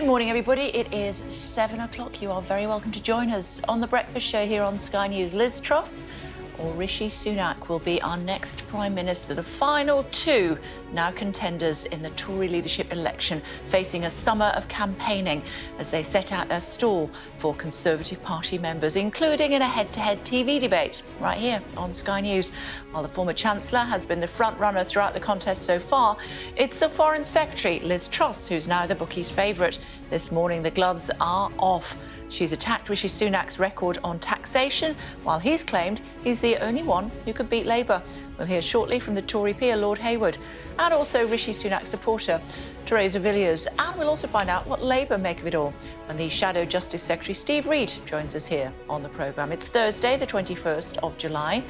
Good morning, everybody. It is 7 o'clock. You are very welcome to join us on The Breakfast Show here on Sky News. Liz Truss or Rishi Sunak will be our next Prime Minister. The final two now contenders in the Tory leadership election, facing a summer of campaigning as they set out their stall for Conservative Party members, including in a head-to-head TV debate right here on Sky News. While the former Chancellor has been the front-runner throughout the contest so far, it's the Foreign Secretary, Liz Truss, who's now the bookies' favourite. This morning, the gloves are off. She's attacked Rishi Sunak's record on taxation, while he's claimed he's the only one who could beat Labour. We'll hear shortly from the Tory peer, Lord Hayward, and also Rishi Sunak's supporter, Theresa Villiers. And we'll also find out what Labour make of it all when the Shadow Justice Secretary, Steve Reid, joins us here on the programme. It's Thursday, the 21st of July,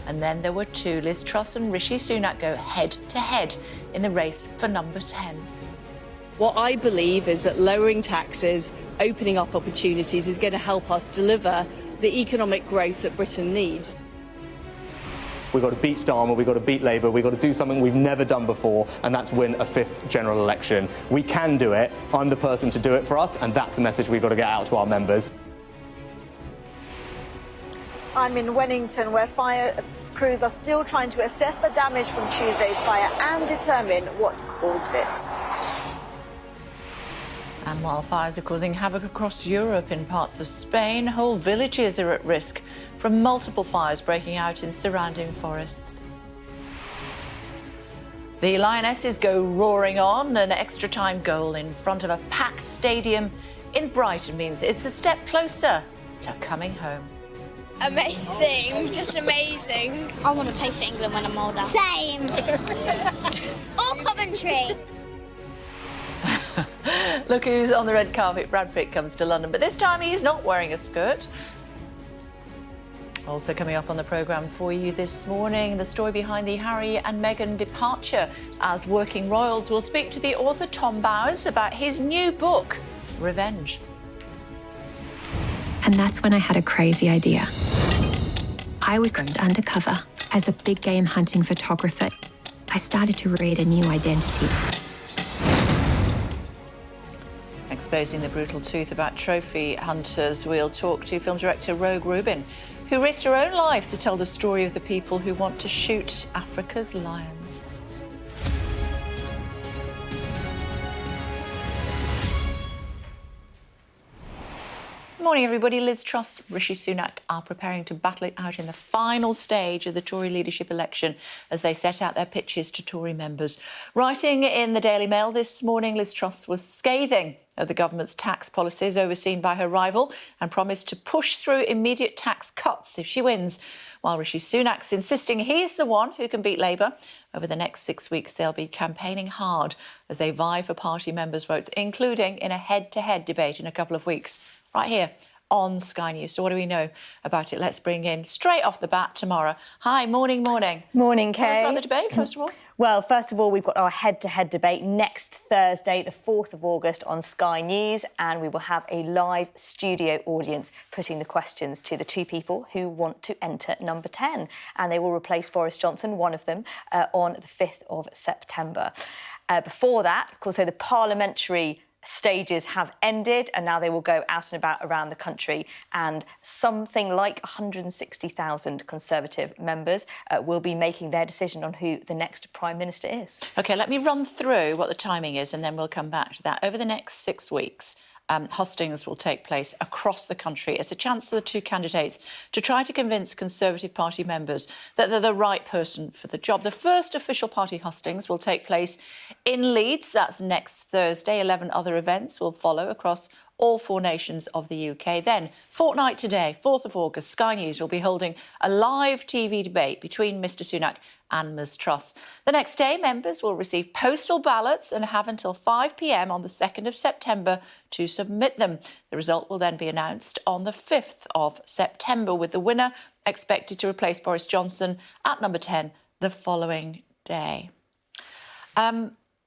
and then there were two. Liz Truss and Rishi Sunak go head-to-head in the race for number 10. What I believe is that lowering taxes, opening up opportunities is going to help us deliver the economic growth that Britain needs. We've got to beat Starmer, we've got to beat Labour, we've got to do something we've never done before, and that's win a fifth general election. We can do it. I'm the person to do it for us, and that's the message we've got to get out to our members. I'm in Wellington, where fire crews are still trying to assess the damage from Tuesday's fire and determine what caused it. And wildfires are causing havoc across Europe. In parts of Spain, whole villages are at risk from multiple fires breaking out in surrounding forests. The Lionesses go roaring on. An extra-time goal in front of a packed stadium in Brighton means it's a step closer to coming home. Amazing, just amazing. I want to play for England when I'm older. Same. Or Coventry. Look who's on the red carpet. Brad Pitt comes to London, but this time he's not wearing a skirt. Also coming up on the programme for you this morning, the story behind the Harry and Meghan departure. As working royals, we'll speak to the author Tom Bowers about his new book, Revenge. And that's when I had a crazy idea. I was going undercover as a big game hunting photographer. I started to create a new identity. Exposing the brutal truth about trophy hunters, we'll talk to film director Rogue Rubin, who risked her own life to tell the story of the people who want to shoot Africa's lions. Morning, everybody. Liz Truss, Rishi Sunak are preparing to battle it out in the final stage of the Tory leadership election as they set out their pitches to Tory members. Writing in the Daily Mail this morning, Liz Truss was scathing of the government's tax policies overseen by her rival and promised to push through immediate tax cuts if she wins, while Rishi Sunak's insisting he's the one who can beat Labour. Over the next 6 weeks, they'll be campaigning hard as they vie for party members' votes, including in a head-to-head debate in a couple of weeks, right here on Sky News. So what do we know about it? Let's bring in, straight off the bat, Tamara. Hi, morning. Morning, Kay. Tell us about the debate, first of all. Well, first of all, we've got our head-to-head debate next Thursday, the 4th of August on Sky News, and we will have a live studio audience putting the questions to the two people who want to enter number 10, and they will replace Boris Johnson, one of them, on the 5th of September. Before that, of course, so the parliamentary stages have ended, and now they will go out and about around the country, and something like 160,000 Conservative members will be making their decision on who the next Prime Minister is. OK, let me run through what the timing is and then we'll come back to that. Over the next 6 weeks, hustings will take place across the country. It's a chance for the two candidates to try to convince Conservative Party members that they're the right person for the job. The first official party hustings will take place in Leeds. That's next Thursday. 11 other events will follow across all four nations of the UK. Then, fortnight today, 4th of August, Sky News will be holding a live TV debate between Mr Sunak and Ms Truss. The next day, members will receive postal ballots and have until 5 p.m. on the 2nd of September to submit them. The result will then be announced on the 5th of September, with the winner expected to replace Boris Johnson at number 10 the following day.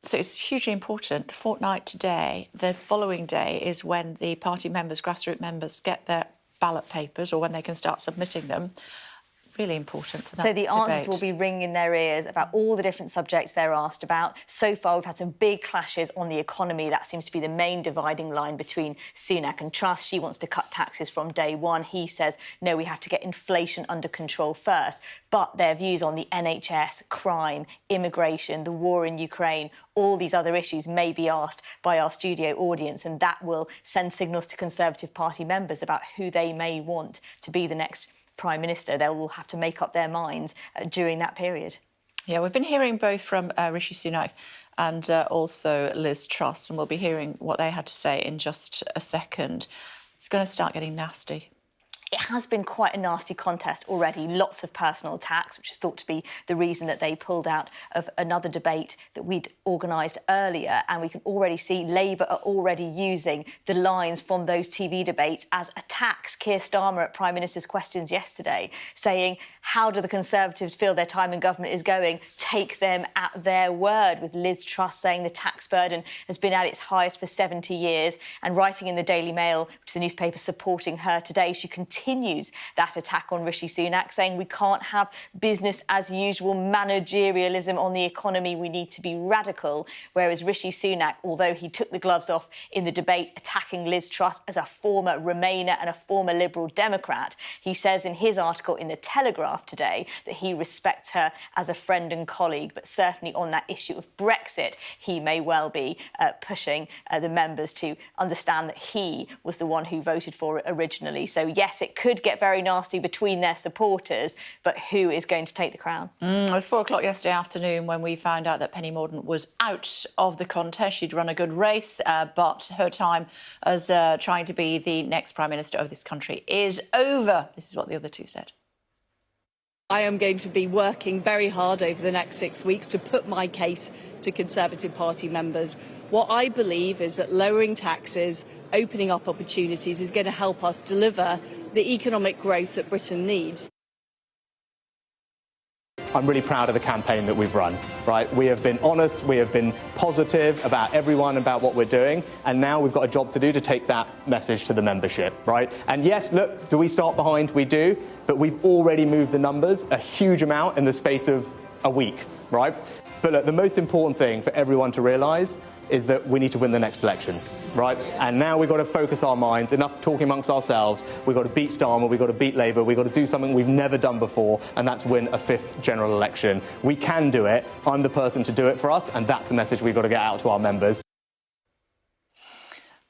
So it's hugely important. Fortnight today, the following day is when the party members, grassroots members, get their ballot papers, or when they can start submitting them. really important for that So the answers debate. will be ringing in their ears about all the different subjects they're asked about. So far, we've had some big clashes on the economy. That seems to be the main dividing line between Sunak and Truss. She wants to cut taxes from day one. He says, no, we have to get inflation under control first. But their views on the NHS, crime, immigration, the war in Ukraine, all these other issues may be asked by our studio audience, and that will send signals to Conservative Party members about who they may want to be the next Prime Minister. They will have to make up their minds during that period. Yeah, we've been hearing both from Rishi Sunak and also Liz Truss, and we'll be hearing what they had to say in just a second. It's going to start getting nasty. It has been quite a nasty contest already. Lots of personal attacks, which is thought to be the reason that they pulled out of another debate that we'd organised earlier. And we can already see Labour are already using the lines from those TV debates as attacks. Keir Starmer at Prime Minister's Questions yesterday saying, how do the Conservatives feel their time in government is going? Take them at their word, with Liz Truss saying the tax burden has been at its highest for 70 years. And writing in the Daily Mail, which is the newspaper supporting her today, she continues that attack on Rishi Sunak, saying we can't have business as usual managerialism on the economy. We need to be radical. Whereas Rishi Sunak, although he took the gloves off in the debate, attacking Liz Truss as a former Remainer and a former Liberal Democrat, he says in his article in The Telegraph today that he respects her as a friend and colleague. But certainly on that issue of Brexit, he may well be pushing the members to understand that he was the one who voted for it originally. So yes, it could get very nasty between their supporters, but who is going to take the crown? It was 4 o'clock yesterday afternoon when we found out that Penny Mordaunt was out of the contest. She'd run a good race, but her time as trying to be the next Prime Minister of this country is over. This is what the other two said. I am going to be working very hard over the next 6 weeks to put my case to Conservative Party members. What I believe is that lowering taxes, opening up opportunities is going to help us deliver the economic growth that Britain needs. I'm really proud of the campaign that we've run, right? We have been honest, we have been positive about everyone, about what we're doing, and now we've got a job to do to take that message to the membership, right? And yes, look, do we start behind? We do, but we've already moved the numbers a huge amount in the space of a week, right? But look, the most important thing for everyone to realise is that we need to win the next election, right? And now we've got to focus our minds, enough talking amongst ourselves. We've got to beat Starmer, we've got to beat Labour, we've got to do something we've never done before, and that's win a 5th general election. We can do it. I'm the person to do it for us, and that's the message we've got to get out to our members.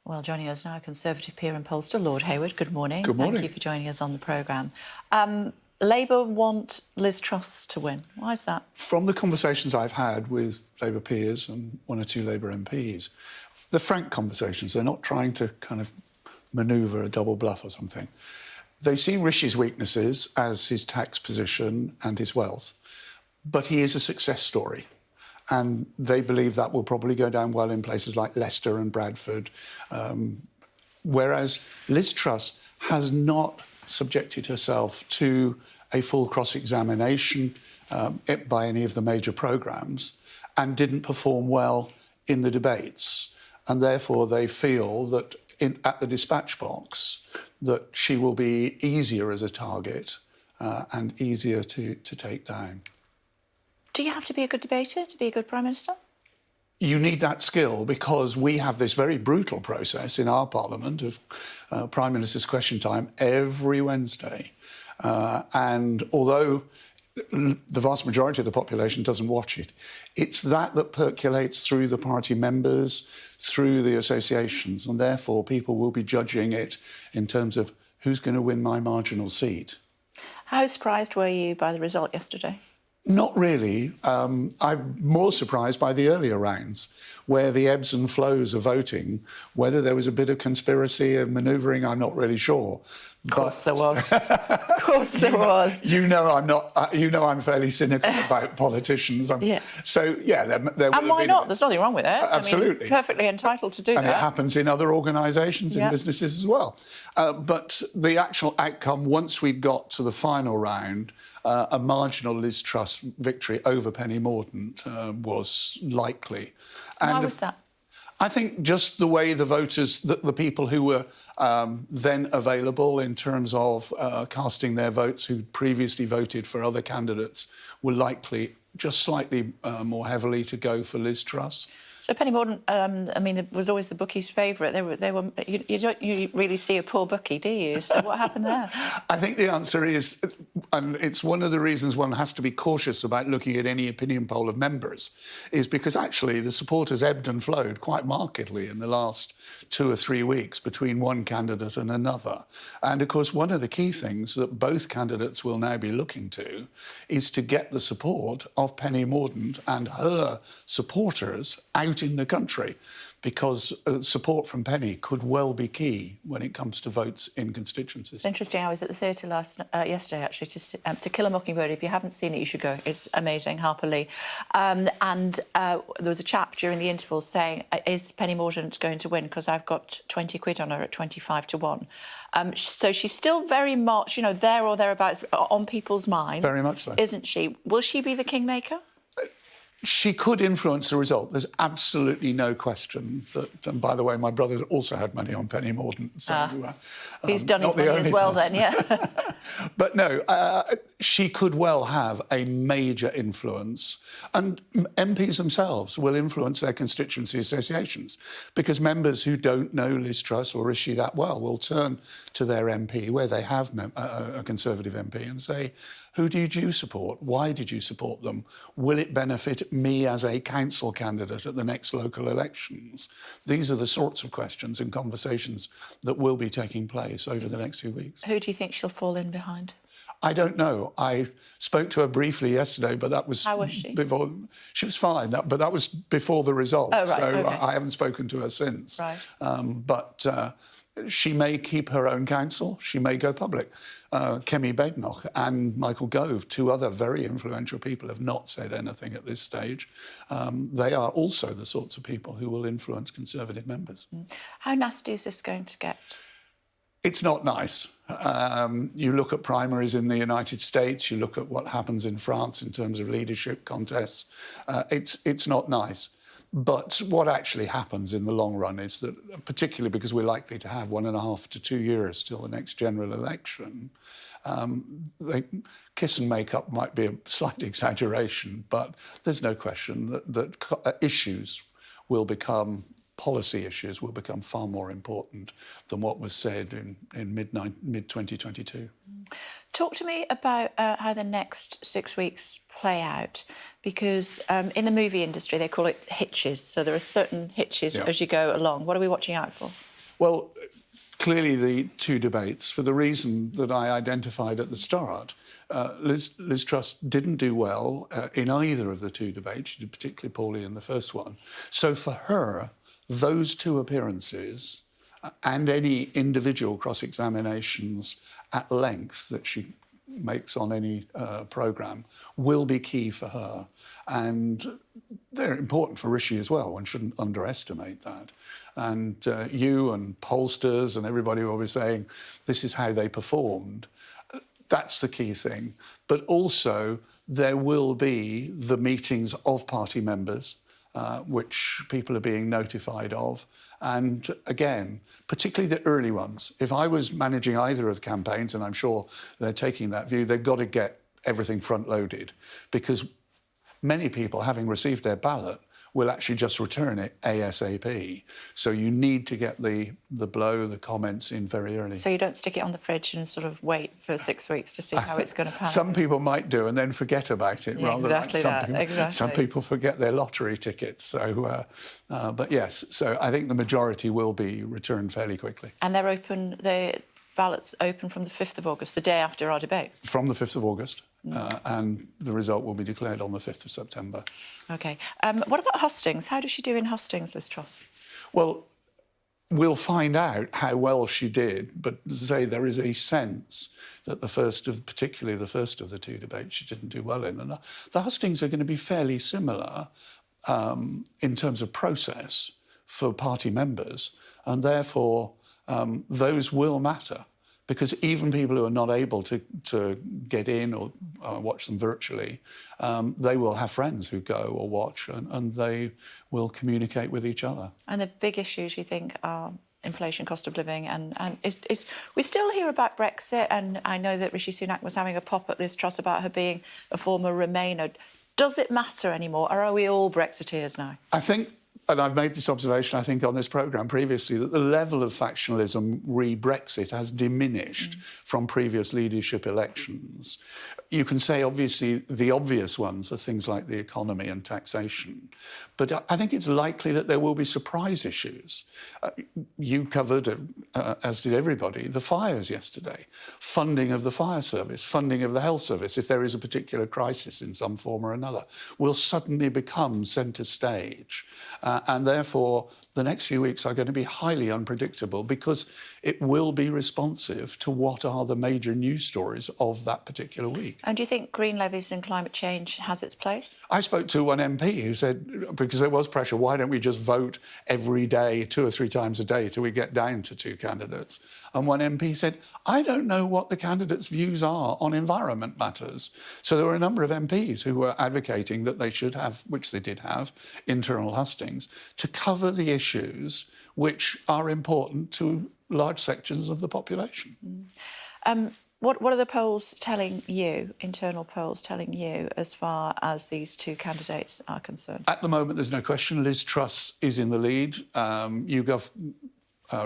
Well, joining us now, Conservative peer and pollster, Lord Hayward. Good morning. Good morning. Thank you for joining us on the programme. Labour want Liz Truss to win. Why is that? From the conversations I've had with Labour peers and 1 or 2 Labour MPs, the frank conversations, they're not trying to kind of manoeuvre a double bluff or something. They see Rishi's weaknesses as his tax position and his wealth, but he is a success story. And they believe that will probably go down well in places like Leicester and Bradford. Whereas Liz Truss has not subjected herself to a full cross-examination by any of the major programmes and didn't perform well in the debates. And therefore they feel that at the dispatch box that she will be easier as a target and easier to take down. Do you have to be a good debater to be a good Prime Minister? You need that skill because we have this very brutal process in our Parliament of Prime Minister's Question Time every Wednesday. And although the vast majority of the population doesn't watch it, it's that percolates through the party members, through the associations, and therefore people will be judging it in terms of who's going to win my marginal seat. How surprised were you by the result yesterday? Not really. I'm more surprised by the earlier rounds, where the ebbs and flows of voting, whether there was a bit of conspiracy and manoeuvring, I'm not really sure. Of course there was. Of course there was. You know I'm not. You know I'm fairly cynical about politicians. Yeah. So yeah, there. And why not? There's nothing wrong with it. Absolutely. I mean, perfectly entitled to do that. And it happens in other organisations and businesses as well. But the actual outcome, once we'd got to the final round, a marginal Liz Truss victory over Penny Mordaunt was likely. Why was that? I think just the way the voters, the people who were then available in terms of casting their votes, who previously voted for other candidates, were likely just slightly more heavily to go for Liz Truss. So Penny Mordaunt, I mean, it was always the bookies' favourite. They were. You don't really see a poor bookie, do you? So what happened there? I think the answer is, and it's one of the reasons one has to be cautious about looking at any opinion poll of members, is because actually the supporters ebbed and flowed quite markedly in the last 2 or 3 weeks between one candidate and another. And of course, one of the key things that both candidates will now be looking to is to get the support of Penny Mordaunt and her supporters out in the country, because support from Penny could well be key when it comes to votes in constituencies. It's interesting. I was at the theatre yesterday, actually, to Kill a Mockingbird. If you haven't seen it, you should go. It's amazing, Harper Lee. And there was a chap during the interval saying, is Penny Mordaunt going to win? Because I've got 20 quid on her at 25 to 1. So she's still very much, you know, there or thereabouts on people's minds. Very much so. Isn't she? Will she be the kingmaker? She could influence the result. There's absolutely no question that, and by the way, my brother also had money on Penny Mordaunt. So, he's done his money as well then, yeah. But no, she could well have a major influence. And MPs themselves will influence their constituency associations, because members who don't know Liz Truss or Rishi that well will turn to their MP, where they have a Conservative MP, and say, who did you support? Why did you support them? Will it benefit me as a council candidate at the next local elections? These are the sorts of questions and conversations that will be taking place over the next few weeks. Who do you think she'll fall in behind? I don't know. I spoke to her briefly yesterday, but that was... How was she? Before, she was fine, but that was before the result. Oh, right, so okay. I haven't spoken to her since. Right. But she may keep her own counsel. She may go public. Kemi Badenoch and Michael Gove, 2 other very influential people, have not said anything at this stage. They are also the sorts of people who will influence Conservative members. How nasty is this going to get? It's not nice. You look at primaries in the United States, you look at what happens in France in terms of leadership contests. It's not nice. But what actually happens in the long run is that, particularly because we're likely to have 1.5 to 2 years till the next general election, kiss and make up might be a slight exaggeration, but there's no question that issues will become, policy issues will become far more important than what was said in mid-2022. Talk to me about how the next 6 weeks play out, because in the movie industry they call it hitches. So there are certain hitches as you go along. What are we watching out for? Well, clearly the 2 debates, for the reason that I identified at the start. Liz Truss didn't do well in either of the 2 debates. She did particularly poorly in the first one. So for her, those 2 appearances and any individual cross-examinations at length that she makes on any programme will be key for her. And they're important for Rishi as well. One shouldn't underestimate that. And you and pollsters and everybody will be saying, this is how they performed. That's the key thing. But also, there will be the meetings of party members, which people are being notified of. And again, particularly the early ones. If I was managing either of the campaigns, and I'm sure they're taking that view, they've got to get everything front-loaded, because many people, having received their ballot, will actually just return it ASAP. So you need to get the comments in very early. So you don't stick it on the fridge and sort of wait for 6 weeks to see how it's going to pan? Some people might do and then forget about it. Yeah, rather exactly like that, people, exactly. Some people forget their lottery tickets. So, but yes, so I think the majority will be returned fairly quickly. And they're open, the ballots open from the 5th of August, the day after our debate? From the 5th of August. And the result will be declared on the 5th of September. OK. What about hustings? How does she do in hustings, Liz Truss? Well, we'll find out how well she did, but as I say, there is a sense that particularly the first of the 2 debates, she didn't do well in. And the hustings are going to be fairly similar in terms of process for party members, and therefore those will matter, because even people who are not able to get in or watch them virtually, they will have friends who go or watch, and they will communicate with each other. And the big issues, you think, are inflation, cost of living, and we still hear about Brexit, and I know that Rishi Sunak was having a pop at Liz Truss about her being a former Remainer. Does it matter anymore, or are we all Brexiteers now? I think, and I've made this observation, I think, on this programme previously, that the level of factionalism re-Brexit has diminished from previous leadership elections. You can say, obviously, the obvious ones are things like the economy and taxation. But I think it's likely that there will be surprise issues. You covered, as did everybody, the fires yesterday. Funding of the fire service, funding of the health service, if there is a particular crisis in some form or another, will suddenly become centre stage. And therefore, the next few weeks are going to be highly unpredictable because it will be responsive to what are the major news stories of that particular week. And do you think green levies and climate change has its place? I spoke to one MP who said, because there was pressure, why don't we just vote every day, 2 or 3 times a day, till we get down to 2 candidates? And one MP said, I don't know what the candidates' views are on environment matters. So there were a number of MPs who were advocating that they should have, which they did have, internal hustings, to cover the issues which are important to large sections of the population. What are the polls telling you, internal polls telling you, as far as these 2 candidates are concerned? At the moment, there's no question. Liz Truss is in the lead. YouGov,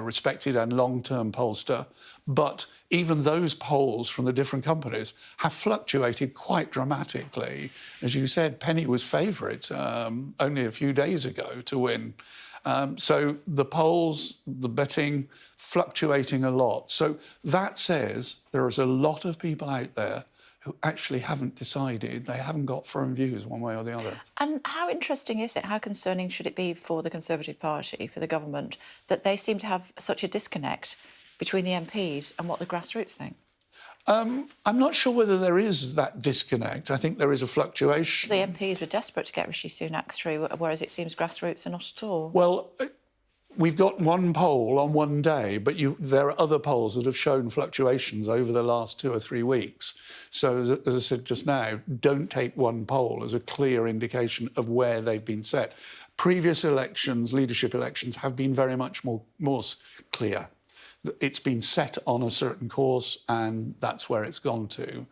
respected and long-term pollster. But even those polls from the different companies have fluctuated quite dramatically. As you said, Penny was favourite only a few days ago to win. So the polls, the betting, fluctuating a lot. So that says there is a lot of people out there who actually haven't decided, they haven't got firm views one way or the other. And how interesting is it, how concerning should it be for the Conservative Party, for the government, that they seem to have such a disconnect between the MPs and what the grassroots think? I'm not sure whether there is that disconnect. I think there is a fluctuation. The MPs were desperate to get Rishi Sunak through, whereas it seems grassroots are not at all. Well, we've got one poll on one day, but there are other polls that have shown fluctuations over the last 2 or 3 weeks. So, as I said just now, don't take one poll as a clear indication of where they've been set. Previous elections, leadership elections, have been very much more clear. It's been set on a certain course, and that's where it's gone to.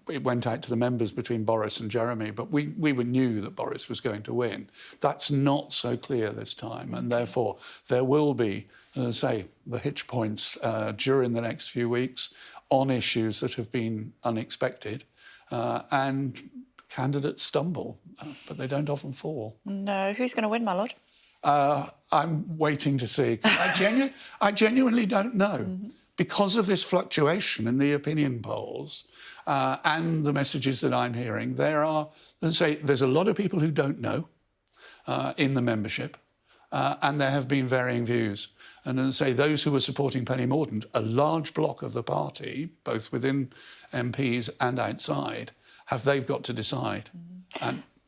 It went out to the members between Boris and Jeremy, but we knew that Boris was going to win. That's not so clear this time, and therefore there will be, as I say, the hitch points during the next few weeks on issues that have been unexpected, and candidates stumble, but they don't often fall. No, who's going to win, my lord? I'm waiting to see. I genuinely don't know. Because of this fluctuation in the opinion polls and the messages that I'm hearing, there's a lot of people who don't know in the membership, and there have been varying views. And as I say, those who were supporting Penny Mordaunt, a large block of the party, both within MPs and outside, they've got to decide.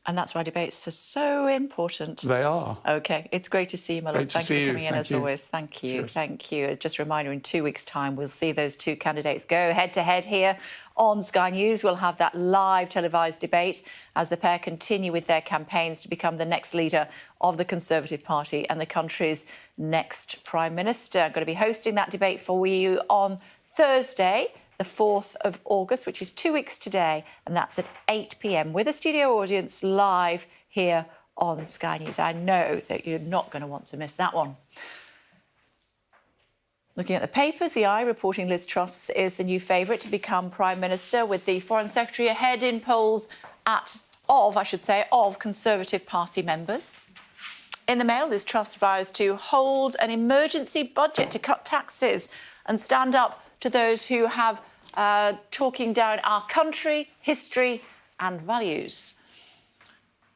And that's why debates are so important. They are. OK, it's great to see you, my lord. Thank you for coming in, as always. Thank you. Cheers. Thank you. Just a reminder, in 2 weeks' time, we'll see those 2 candidates go head-to-head here on Sky News. We'll have that live televised debate as the pair continue with their campaigns to become the next leader of the Conservative Party and the country's next Prime Minister. I'm going to be hosting that debate for you on Thursday, the 4th of August, which is 2 weeks today, and that's at 8 p.m. with a studio audience live here on Sky News. I know that you're not going to want to miss that one. Looking at the papers, the Eye reporting Liz Truss is the new favourite to become Prime Minister, with the Foreign Secretary ahead in polls of Conservative Party members. In the Mail, Liz Truss vows to hold an emergency budget to cut taxes and stand up to those who have talking down our country, history and values.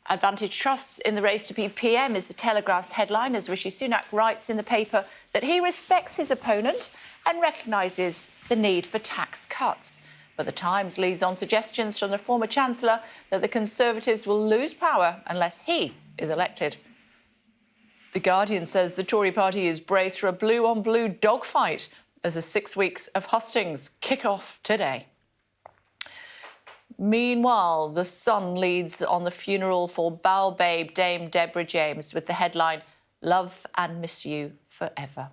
Advantage Truss in the race to be PM is the Telegraph's headline, as Rishi Sunak writes in the paper that he respects his opponent and recognises the need for tax cuts. But the Times leads on suggestions from the former Chancellor that the Conservatives will lose power unless he is elected. The Guardian says the Tory party is braced for a blue-on-blue dogfight as the 6 weeks of hustings kick off today. Meanwhile, The Sun leads on the funeral for Bow Babe Dame Deborah James with the headline, "Love and Miss You Forever."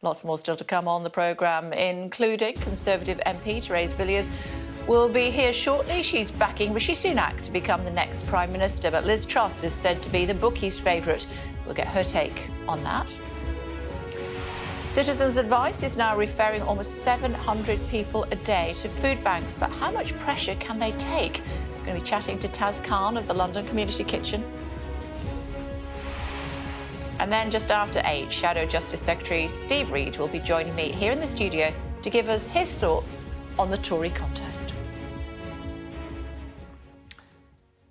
Lots more still to come on the programme, including Conservative MP Therese Villiers will be here shortly. She's backing Rishi Sunak to become the next Prime Minister, but Liz Truss is said to be the bookies' favourite. We'll get her take on that. Citizens Advice is now referring almost 700 people a day to food banks, but how much pressure can they take? We're going to be chatting to Taz Khan of the London Community Kitchen. And then just after 8, Shadow Justice Secretary Steve Reid will be joining me here in the studio to give us his thoughts on the Tory contest.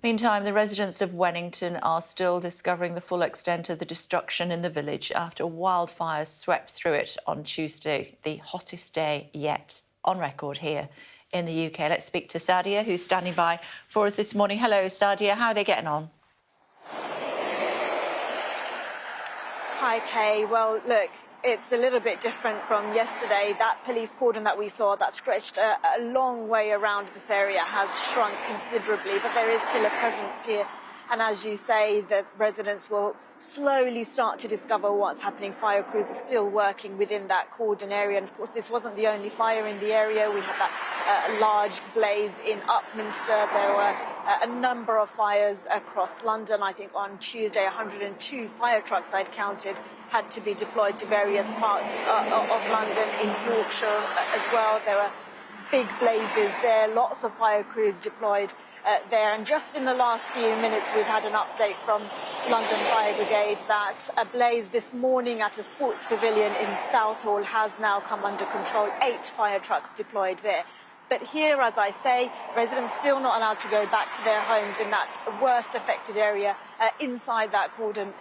Meantime, the residents of Wellington are still discovering the full extent of the destruction in the village after wildfires swept through it on Tuesday, the hottest day yet on record here in the UK. Let's speak to Sadia, who's standing by for us this morning. Hello, Sadia. How are they getting on? Hi, Kay. Well, look, it's a little bit different from yesterday. That police cordon that we saw that stretched a long way around this area has shrunk considerably, but there is still a presence here. And as you say, the residents will slowly start to discover what's happening. Fire crews are still working within that cordon area. And of course, this wasn't the only fire in the area. We had that large blaze in Upminster. There were a number of fires across London. I think on Tuesday, 102 fire trucks I'd counted had to be deployed to various parts of London. In Yorkshire as well, there were big blazes there, lots of fire crews deployed there. And just in the last few minutes, we've had an update from London Fire Brigade that a blaze this morning at a sports pavilion in Southall has now come under control. 8 fire trucks deployed there. But here, as I say, residents still not allowed to go back to their homes in that worst affected area inside that cordon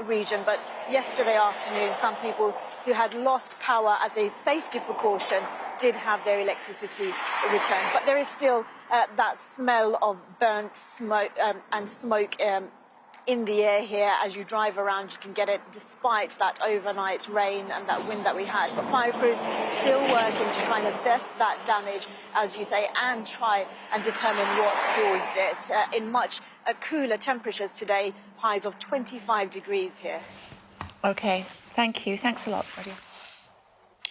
region. But yesterday afternoon, some people who had lost power as a safety precaution did have their electricity returned. But there is still that smell of burnt smoke and smoke in the air here. As you drive around, you can get it despite that overnight rain and that wind that we had. But fire crews still working to try and assess that damage, as you say, and try and determine what caused it. In much cooler temperatures today, highs of 25 degrees here. OK, thank you. Thanks a lot, Sadia.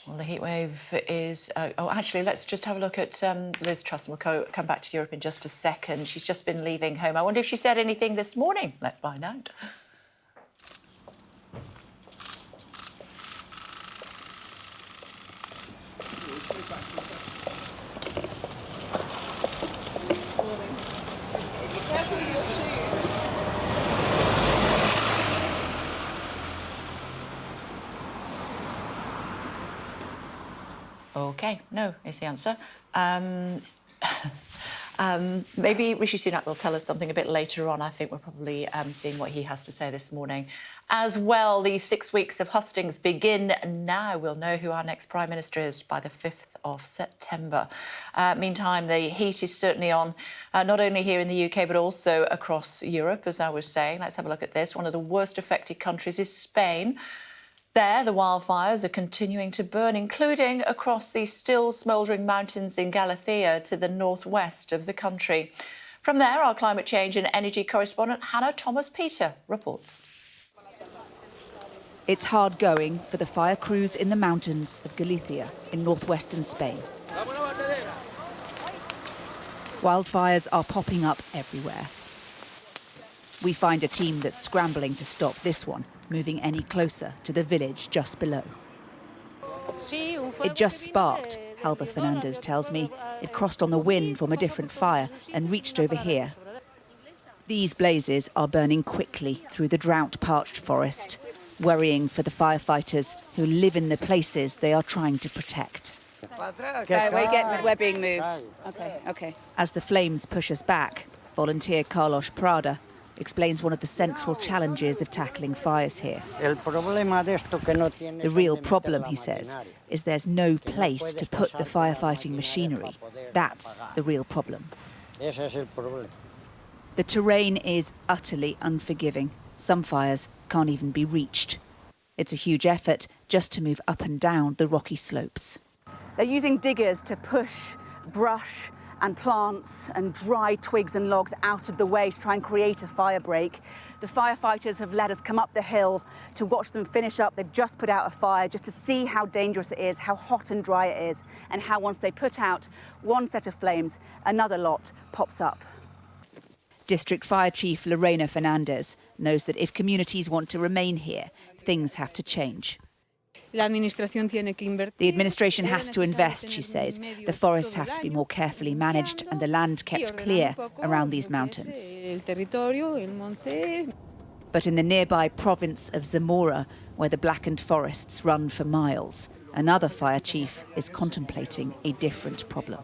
Well, the heatwave is... actually, let's just have a look at Liz Truss, and we'll come back to Europe in just a second. She's just been leaving home. I wonder if she said anything this morning. Let's find out. OK, no is the answer. Maybe Rishi Sunak will tell us something a bit later on. I think we're probably seeing what he has to say this morning. As well, these 6 weeks of hustings begin now. We'll know who our next Prime Minister is by the 5th of September. Meantime, the heat is certainly on, not only here in the UK, but also across Europe, as I was saying. Let's have a look at this. One of the worst affected countries is Spain. There, the wildfires are continuing to burn, including across the still smouldering mountains in Galicia to the northwest of the country. From there, our climate change and energy correspondent Hannah Thomas-Peter reports. It's hard going for the fire crews in the mountains of Galicia in northwestern Spain. Wildfires are popping up everywhere. We find a team that's scrambling to stop this one moving any closer to the village just below. It just sparked, Helva Fernandez tells me. It crossed on the wind from a different fire and reached over here. These blazes are burning quickly through the drought-parched forest, worrying for the firefighters who live in the places they are trying to protect. We're being moved. Okay. As the flames push us back, volunteer Carlos Prada explains one of the central challenges of tackling fires here. The real problem, he says, is there's no place to put the firefighting machinery. That's the real problem. The terrain is utterly unforgiving. Some fires can't even be reached. It's a huge effort just to move up and down the rocky slopes. They're using diggers to push brush and plants and dry twigs and logs out of the way to try and create a fire break. The firefighters have let us come up the hill to watch them finish up. They've just put out a fire just to see how dangerous it is, how hot and dry it is, and how once they put out one set of flames, another lot pops up. District Fire Chief Lorena Fernandez knows that if communities want to remain here, things have to change. The administration has to invest, she says. The forests have to be more carefully managed and the land kept clear around these mountains. But in the nearby province of Zamora, where the blackened forests run for miles, another fire chief is contemplating a different problem.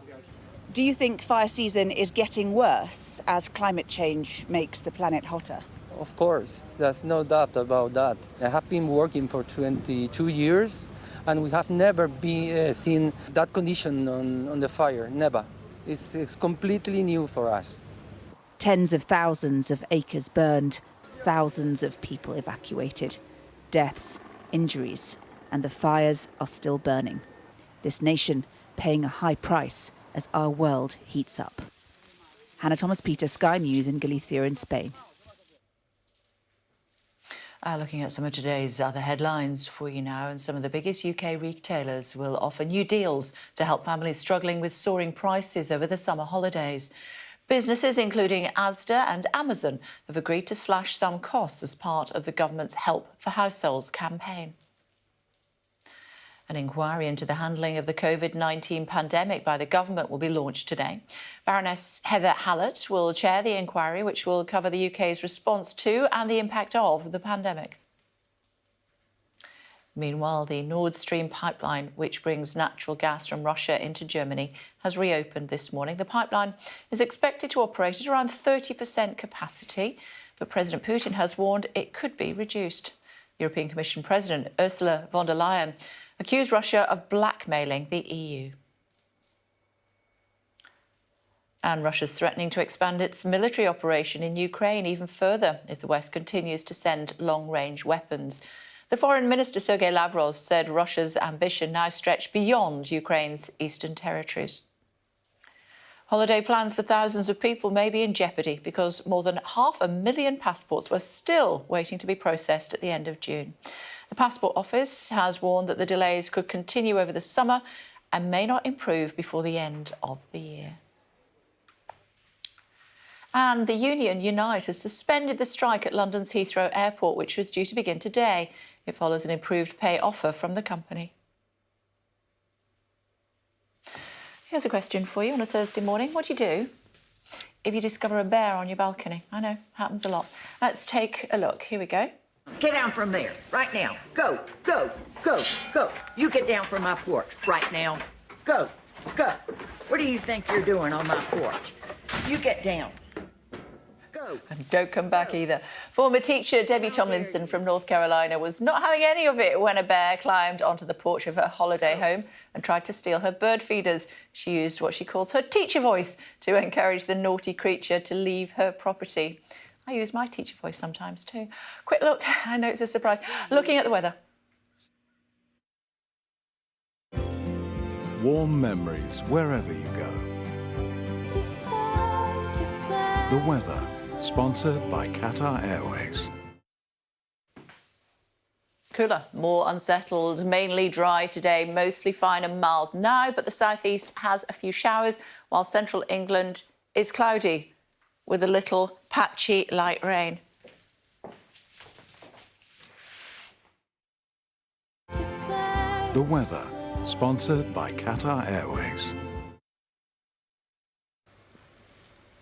Do you think fire season is getting worse as climate change makes the planet hotter? Of course, there's no doubt about that. I have been working for 22 years and we have never been seen that condition on the fire, never. It's completely new for us. Tens of thousands of acres burned, thousands of people evacuated, deaths, injuries, and the fires are still burning. This nation paying a high price as our world heats up. Hannah Thomas-Peter, Sky News in Galicia in Spain. Looking at some of today's other headlines for you now, and some of the biggest UK retailers will offer new deals to help families struggling with soaring prices over the summer holidays. Businesses including Asda and Amazon have agreed to slash some costs as part of the government's Help for Households campaign. An inquiry into the handling of the COVID-19 pandemic by the government will be launched today. Baroness Heather Hallett will chair the inquiry, which will cover the UK's response to and the impact of the pandemic. Meanwhile, the Nord Stream pipeline, which brings natural gas from Russia into Germany, has reopened this morning. The pipeline is expected to operate at around 30% capacity, but President Putin has warned it could be reduced. European Commission President Ursula von der Leyen accused Russia of blackmailing the EU. And Russia's threatening to expand its military operation in Ukraine even further if the West continues to send long-range weapons. The Foreign Minister Sergei Lavrov said Russia's ambition now stretch beyond Ukraine's eastern territories. Holiday plans for thousands of people may be in jeopardy because more than 500,000 passports were still waiting to be processed at the end of June. The Passport Office has warned that the delays could continue over the summer and may not improve before the end of the year. And the union Unite has suspended the strike at London's Heathrow Airport, which was due to begin today. It follows an improved pay offer from the company. Here's a question for you on a Thursday morning. What do you do if you discover a bear on your balcony? I know, happens a lot. Let's take a look. Here we go. Get down from there, right now. Go, go, go, go. You get down from my porch, right now. Go, go. What do you think you're doing on my porch? You get down. Go. And don't come back either. Former teacher Debbie Tomlinson from North Carolina was not having any of it when a bear climbed onto the porch of her holiday home and tried to steal her bird feeders. She used what she calls her teacher voice to encourage the naughty creature to leave her property. I use my teacher voice sometimes too. Quick look, I know it's a surprise. Looking at the weather. Warm memories wherever you go. The weather, sponsored by Qatar Airways. Cooler, more unsettled, mainly dry today, mostly fine and mild now, but the southeast has a few showers, while central England is cloudy with a little patchy light rain. The weather, sponsored by Qatar Airways.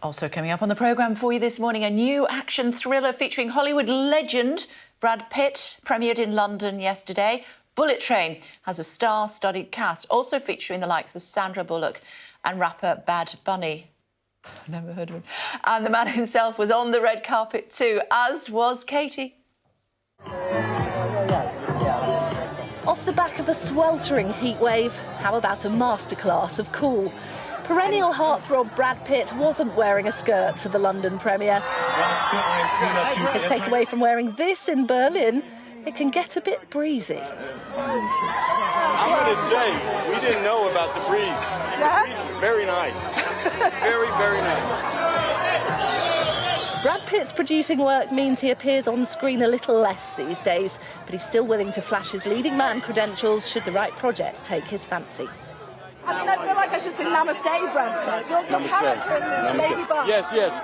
Also coming up on the programme for you this morning, a new action thriller featuring Hollywood legend Brad Pitt, premiered in London yesterday. Bullet Train has a star-studded cast, also featuring the likes of Sandra Bullock and rapper Bad Bunny. I've never heard of him. And the man himself was on the red carpet too, as was Katie. Off the back of a sweltering heatwave, how about a masterclass of cool? Perennial heartthrob Brad Pitt wasn't wearing a skirt to the London premiere. His takeaway from wearing this in Berlin, it can get a bit breezy. I'm going to say, we didn't know about the breeze. Yeah? The breeze was very nice. Very, very nice. Brad Pitt's producing work means he appears on screen a little less these days, but he's still willing to flash his leading man credentials should the right project take his fancy. I mean, I feel like I should sing Namaste, Brad Pitt. Your character in this Ladybug. Yes.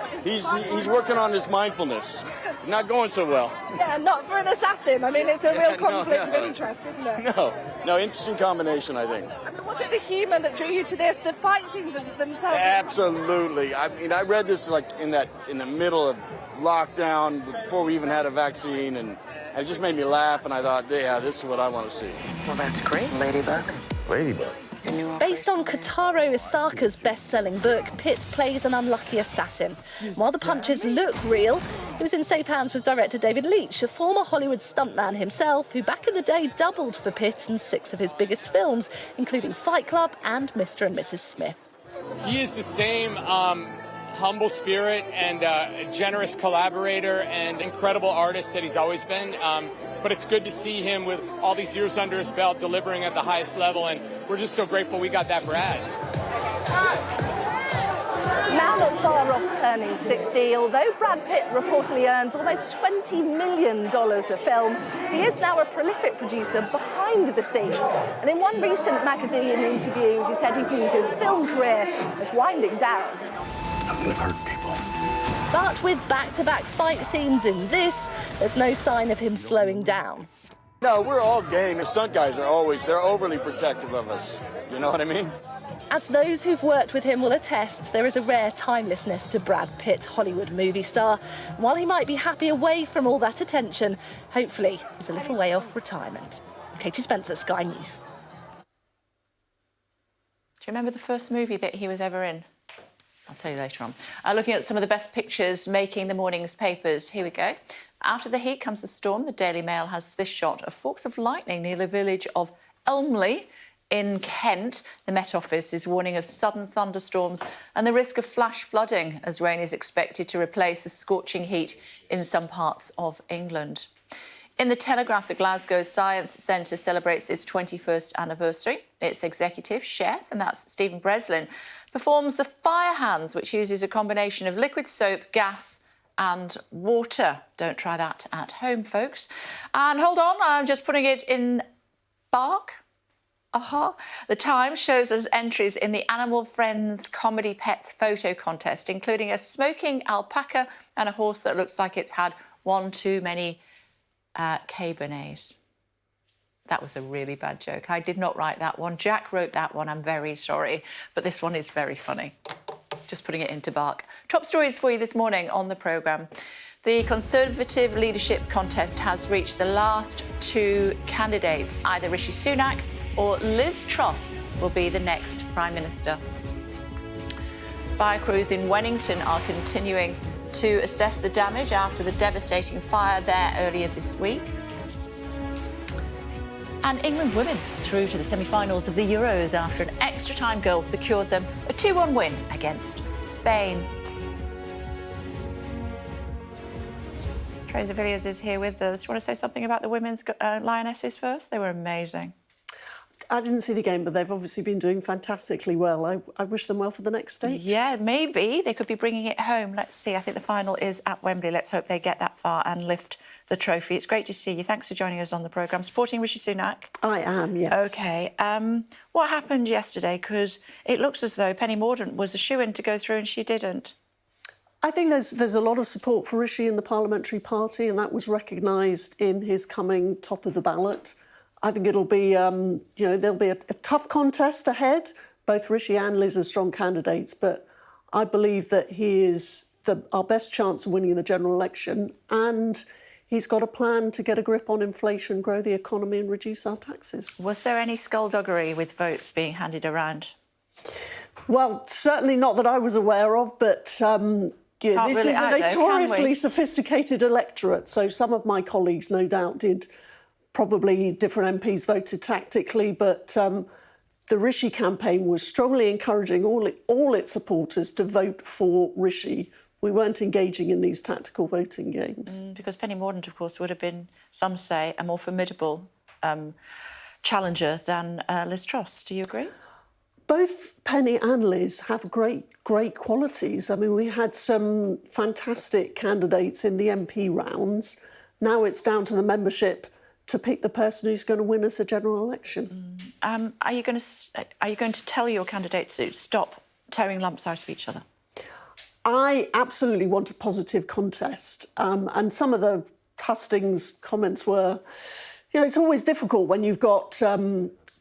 He's working on his mindfulness. Not going so well. Yeah, not for an assassin. I mean, it's a real conflict of interest, isn't it? No, interesting combination, I think. I mean, was it the humour that drew you to this? The fight scenes themselves? Absolutely. I mean, I read this like in the middle of lockdown before we even had a vaccine, and it just made me laugh. And I thought, yeah, this is what I want to see. Well, that's great, Ladybug. Ladybug. Based on Kotaro Isaka's best-selling book, Pitt plays an unlucky assassin. While the punches look real, he was in safe hands with director David Leitch, a former Hollywood stuntman himself, who back in the day doubled for Pitt in 6 of his biggest films, including Fight Club and Mr. and Mrs. Smith. He is the same humble spirit and a generous collaborator and incredible artist that he's always been. But it's good to see him with all these years under his belt delivering at the highest level, and we're just so grateful we got that Brad. Now not far off turning 60, although Brad Pitt reportedly earns almost $20 million a film, he is now a prolific producer behind the scenes. And in one recent magazine interview, he said he views his film career as winding down. I'm going to hurt people. But with back-to-back fight scenes in this, there's no sign of him slowing down. No, we're all game. The stunt guys are they're overly protective of us. You know what I mean? As those who've worked with him will attest, there is a rare timelessness to Brad Pitt, Hollywood movie star. While he might be happy away from all that attention, hopefully he's a little way off retirement. Katie Spencer, Sky News. Do you remember the first movie that he was ever in? I'll tell you later on. Looking at some of the best pictures making the morning's papers. Here we go. After the heat comes the storm. The Daily Mail has this shot of forks of lightning near the village of Elmley in Kent. The Met Office is warning of sudden thunderstorms and the risk of flash flooding as rain is expected to replace the scorching heat in some parts of England. In the Telegraph, the Glasgow Science Centre celebrates its 21st anniversary. Its executive chef, and that's Stephen Breslin, performs the fire hands, which uses a combination of liquid soap, gas and water. Don't try that at home, folks. And hold on, I'm just putting it in bark. The Times shows us entries in the Animal Friends Comedy Pets photo contest, including a smoking alpaca and a horse that looks like it's had one too many Cabernets. That was a really bad joke. I did not write that one. Jack wrote that one. I'm very sorry. But this one is very funny. Just putting it into bark. Top stories for you this morning on the programme. The Conservative leadership contest has reached the last 2 candidates. Either Rishi Sunak or Liz Truss will be the next Prime Minister. Fire crews in Wellington are continuing to assess the damage after the devastating fire there earlier this week. And England's women through to the semi-finals of the Euros after an extra-time goal secured them a 2-1 win against Spain. Teresa Villiers is here with us. Do you want to say something about the women's Lionesses first? They were amazing. I didn't see the game, but they've obviously been doing fantastically well. I wish them well for the next stage. Yeah, maybe they could be bringing it home. Let's see. I think the final is at Wembley. Let's hope they get that far and lift the trophy. It's great to see you. Thanks for joining us on the programme. Supporting Rishi Sunak? I am, yes. OK. What happened yesterday? Because it looks as though Penny Mordaunt was a shoo-in to go through and she didn't. I think there's a lot of support for Rishi in the Parliamentary Party, and that was recognised in his coming top of the ballot. I think it'll be, there'll be a tough contest ahead. Both Rishi and Liz are strong candidates, but I believe that he is our best chance of winning the general election, and he's got a plan to get a grip on inflation, grow the economy and reduce our taxes. Was there any skullduggery with votes being handed around? Well, certainly not that I was aware of, but this is a notoriously sophisticated electorate, so some of my colleagues no doubt did. Probably different MPs voted tactically, but the Rishi campaign was strongly encouraging all its supporters to vote for Rishi We weren't engaging in these tactical voting games. Because Penny Mordaunt, of course, would have been, some say, a more formidable challenger than Liz Truss. Do you agree? Both Penny and Liz have great qualities. I mean, we had some fantastic candidates in the MP rounds. Now it's down to the membership to pick the person who's going to win us a general election. Are you going to tell your candidates to stop tearing lumps out of each other? I absolutely want a positive contest. And some of the hustings comments were, you know, it's always difficult when you've got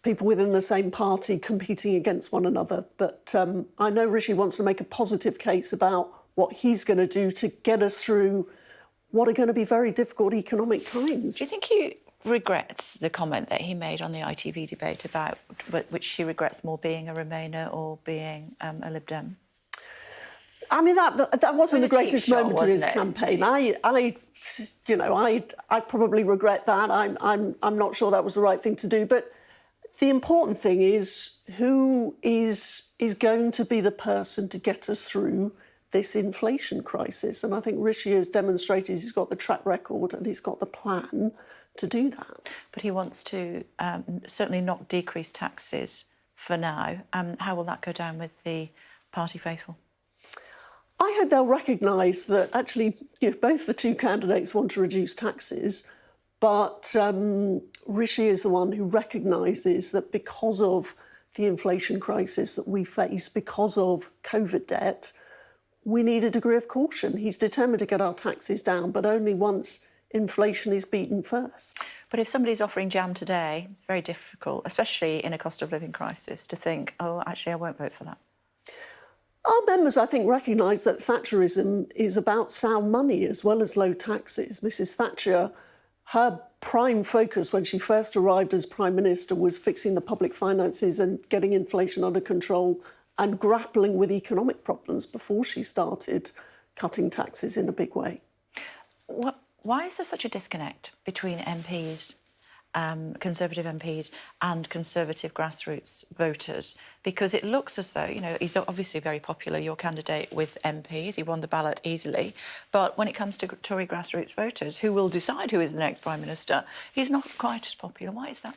people within the same party competing against one another. But I know Rishi wants to make a positive case about what he's going to do to get us through what are going to be very difficult economic times. Do you think he regrets the comment that he made on the ITV debate about which he regrets more, being a Remainer or being a Lib Dem? I mean, that wasn't the greatest moment of his wasn't it? campaign. I probably regret that. I'm not sure that was the right thing to do. But the important thing is who is going to be the person to get us through this inflation crisis. And I think Rishi has demonstrated he's got the track record and he's got the plan to do that. But he wants to certainly not decrease taxes for now. How will that go down with the party faithful? I hope they'll recognise that actually, you know, both the two candidates want to reduce taxes, but Rishi is the one who recognises that because of the inflation crisis that we face, because of COVID debt, we need a degree of caution. He's determined to get our taxes down, but only once inflation is beaten first. But if somebody's offering jam today, it's very difficult, especially in a cost of living crisis, to think, oh, actually, I won't vote for that. Our members, I think, recognise that Thatcherism is about sound money as well as low taxes. Mrs Thatcher, her prime focus when she first arrived as Prime Minister was fixing the public finances and getting inflation under control and grappling with economic problems before she started cutting taxes in a big way. Why is there such a disconnect between MPs, Conservative MPs and Conservative grassroots voters? Because it looks as though, you know, he's obviously very popular, your candidate, with MPs. He won the ballot easily. But when it comes to Tory grassroots voters, who will decide who is the next Prime Minister, he's not quite as popular. Why is that?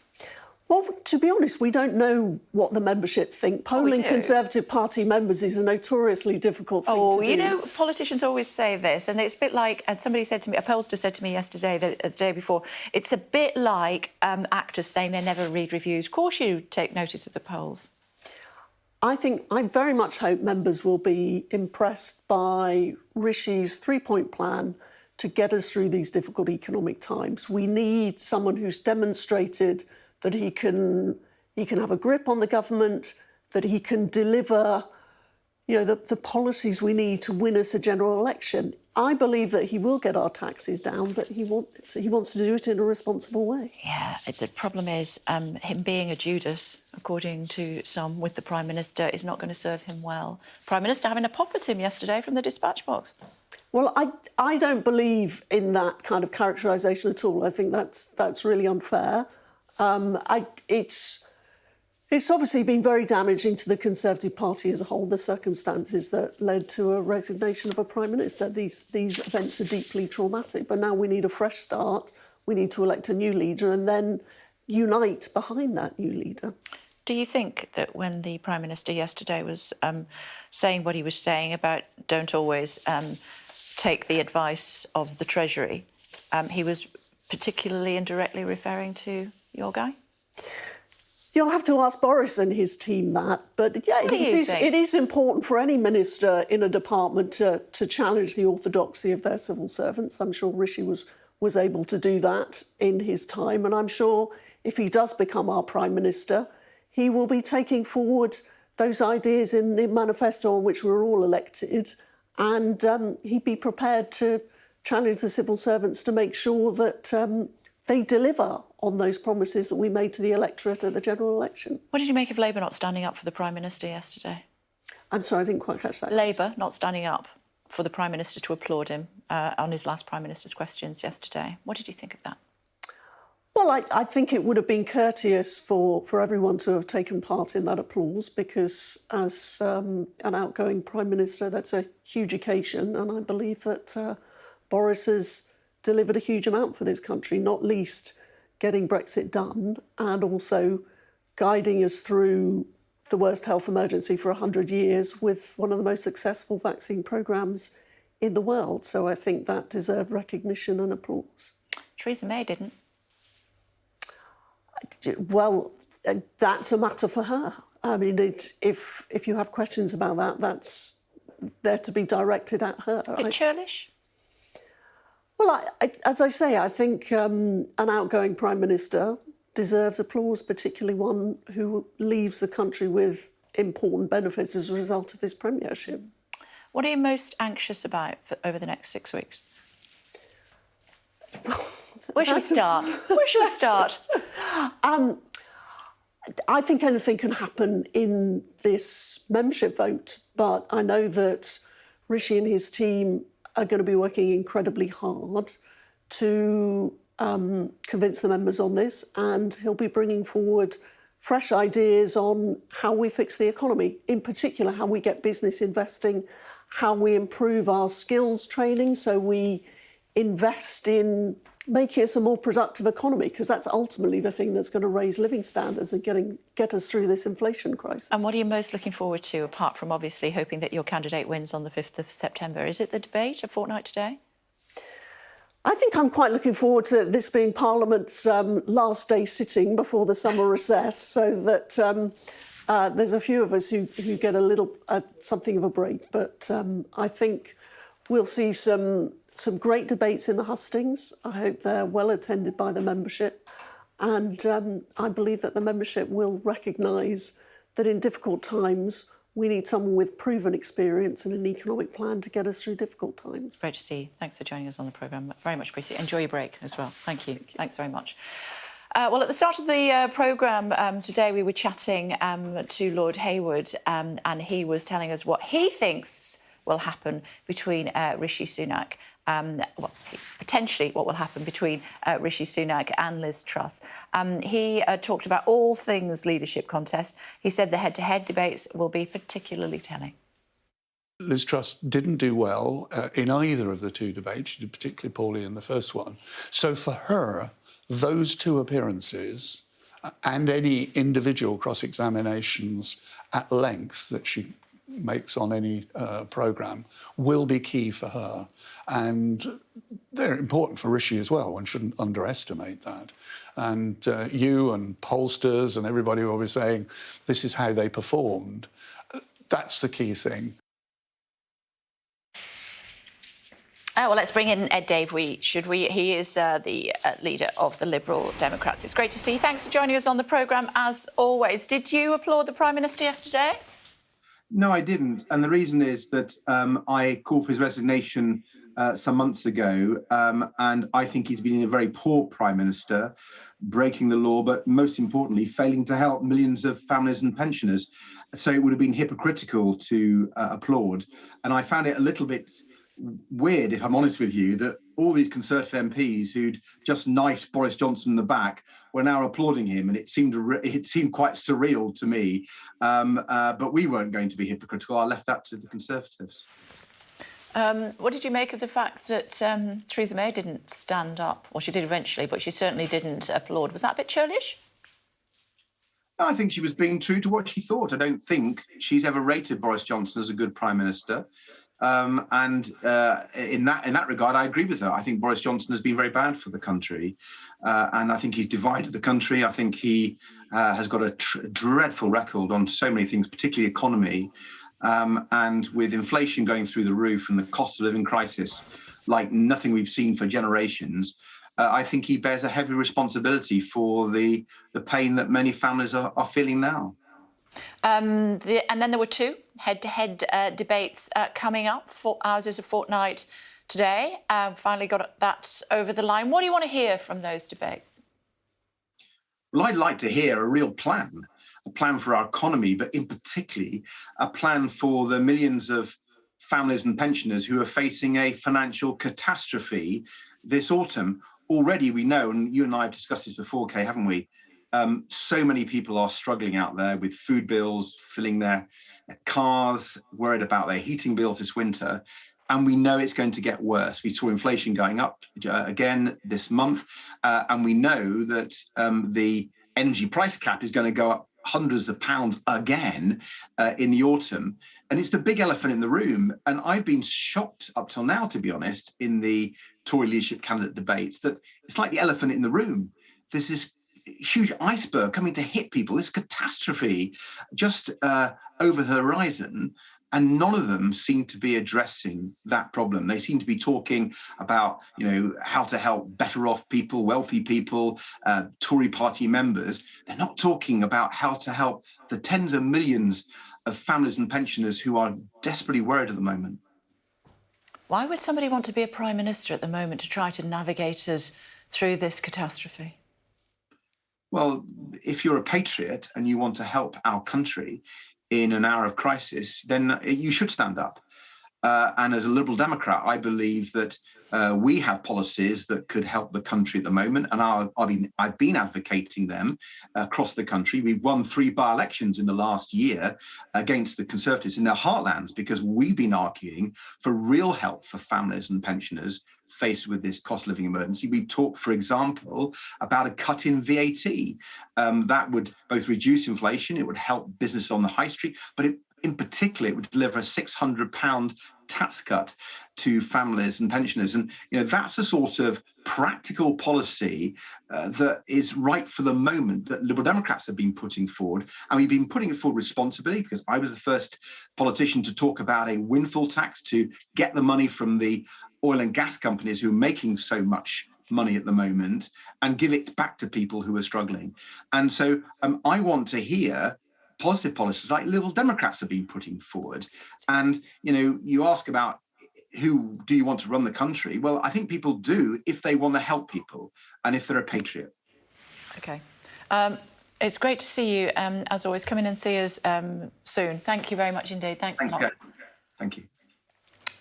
Well, to be honest, we don't know what the membership think. Polling Conservative Party members is a notoriously difficult thing to do. You know, politicians always say this, and it's a bit like, and somebody said to me, a pollster said to me yesterday, the day before, it's a bit like actors saying they never read reviews. Of course you take notice of the polls. I very much hope members will be impressed by Rishi's three-point plan to get us through these difficult economic times. We need someone who's demonstrated that he can have a grip on the government, that he can deliver, you know, the policies we need to win us a general election. I believe that he will get our taxes down, but he wants to do it in a responsible way. Yeah, the problem is him being a Judas, according to some, with the Prime Minister, is not going to serve him well. Prime Minister having a pop at him yesterday from the dispatch box. Well, I don't believe in that kind of characterisation at all. I think that's really unfair. It's obviously been very damaging to the Conservative Party as a whole, the circumstances that led to a resignation of a Prime Minister. These events are deeply traumatic, but now we need a fresh start. We need to elect a new leader and then unite behind that new leader. Do you think that when the Prime Minister yesterday was saying what he was saying about don't always take the advice of the Treasury, he was particularly indirectly referring to your guy? You'll have to ask Boris and his team that. But, yeah, it is important for any minister in a department to challenge the orthodoxy of their civil servants. I'm sure Rishi was able to do that in his time. And I'm sure if he does become our Prime Minister, he will be taking forward those ideas in the manifesto on which we're all elected. And he'd be prepared to challenge the civil servants to make sure that they deliver on those promises that we made to the electorate at the general election. What did you make of Labour not standing up for the Prime Minister yesterday? I'm sorry, I didn't quite catch that. Labour not standing up for the Prime Minister to applaud him on his last Prime Minister's questions yesterday. What did you think of that? Well, I think it would have been courteous for everyone to have taken part in that applause, because as an outgoing Prime Minister, that's a huge occasion, and I believe that Boris has delivered a huge amount for this country, not least getting Brexit done and also guiding us through the worst health emergency for 100 years with one of the most successful vaccine programmes in the world. So I think that deserved recognition and applause. Theresa May didn't. Well, that's a matter for her. I mean, if you have questions about that, that's there to be directed at her. A bit churlish? Well, as I say, I think an outgoing Prime Minister deserves applause, particularly one who leaves the country with important benefits as a result of his premiership. What are you most anxious about over the next 6 weeks? Where should we start? Where should we start? I think anything can happen in this membership vote, but I know that Rishi and his team are going to be working incredibly hard to convince the members on this, and he'll be bringing forward fresh ideas on how we fix the economy, in particular how we get business investing, how we improve our skills training so we invest in making us a more productive economy, because that's ultimately the thing that's going to raise living standards and get us through this inflation crisis. And what are you most looking forward to, apart from obviously hoping that your candidate wins on the 5th of September? Is it the debate a fortnight today? I think I'm quite looking forward to this being Parliament's last day sitting before the summer recess, so that there's a few of us who get a little something of a break. But I think we'll see some great debates in the hustings. I hope they're well attended by the membership. And I believe that the membership will recognise that in difficult times, we need someone with proven experience and an economic plan to get us through difficult times. Great to see you. Thanks for joining us on the programme. Very much appreciate it. Enjoy your break as well. Thank you. Thanks very much. Well, at the start of the programme today, we were chatting to Lord Hayward, and he was telling us what he thinks will happen between Rishi Sunak. Potentially what will happen between Rishi Sunak and Liz Truss. He talked about all things leadership contest. He said the head-to-head debates will be particularly telling. Liz Truss didn't do well in either of the two debates. She did particularly poorly in the first one. So for her, those two appearances and any individual cross-examinations at length that she makes on any programme will be key for her. And they're important for Rishi as well. One shouldn't underestimate that. And you and pollsters and everybody will be saying, this is how they performed. That's the key thing. Well, let's bring in Ed Davey, should we? He is the leader of the Liberal Democrats. It's great to see you. Thanks for joining us on the programme, as always. Did you applaud the Prime Minister yesterday? No, I didn't. And the reason is that I called for his resignation some months ago, and I think he's been a very poor Prime Minister, breaking the law, but most importantly, failing to help millions of families and pensioners. So it would have been hypocritical to applaud. And I found it a little bit weird, if I'm honest with you, that all these Conservative MPs who'd just knifed Boris Johnson in the back were now applauding him, and it seemed quite surreal to me. But we weren't going to be hypocritical. I left that to the Conservatives. What did you make of the fact that Theresa May didn't stand up? Well, she did eventually, but she certainly didn't applaud. Was that a bit churlish? I think she was being true to what she thought. I don't think she's ever rated Boris Johnson as a good Prime Minister. In that regard, I agree with her. I think Boris Johnson has been very bad for the country, and I think he's divided the country. I think he has got a dreadful record on so many things, particularly economy, and with inflation going through the roof and the cost of living crisis like nothing we've seen for generations. I think he bears a heavy responsibility for the pain that many families are feeling now. And then there were two head-to-head debates coming up. Ours is a fortnight today. Finally got that over the line. What do you want to hear from those debates? Well, I'd like to hear a real plan, a plan for our economy, but in particularly a plan for the millions of families and pensioners who are facing a financial catastrophe this autumn. already we know, and you and I have discussed this before, Kay, haven't we? So many people are struggling out there with food bills, filling their cars, worried about their heating bills this winter. And we know it's going to get worse. We saw inflation going up again this month. And we know that the energy price cap is going to go up hundreds of pounds again in the autumn. And it's the big elephant in the room. And I've been shocked up till now, to be honest, in the Tory leadership candidate debates, that it's like the elephant in the room. There's this huge iceberg coming to hit people, this catastrophe just over the horizon. And none of them seem to be addressing that problem. They seem to be talking about, how to help better off people, wealthy people, Tory party members. They're not talking about how to help the tens of millions of families and pensioners who are desperately worried at the moment. Why would somebody want to be a prime minister at the moment to try to navigate us through this catastrophe? Well, if you're a patriot and you want to help our country in an hour of crisis, then you should stand up. And as a Liberal Democrat, I believe that we have policies that could help the country at the moment, and I've been advocating them across the country. We've won 3 by-elections in the last year against the Conservatives in their heartlands because we've been arguing for real help for families and pensioners faced with this cost of living emergency. We talked, for example, about a cut in VAT. That would both reduce inflation, it would help business on the high street, but in particular, it would deliver a £600 tax cut to families and pensioners. And that's a sort of practical policy that is right for the moment that Liberal Democrats have been putting forward. And we've been putting it forward responsibly because I was the first politician to talk about a windfall tax to get the money from the oil and gas companies who are making so much money at the moment and give it back to people who are struggling. And so I want to hear positive policies like Liberal Democrats have been putting forward. And, you ask about who do you want to run the country? Well, I think people do if they want to help people and if they're a patriot. OK. It's great to see you, as always. Come in and see us soon. Thank you very much indeed. Thanks a lot. Thank you.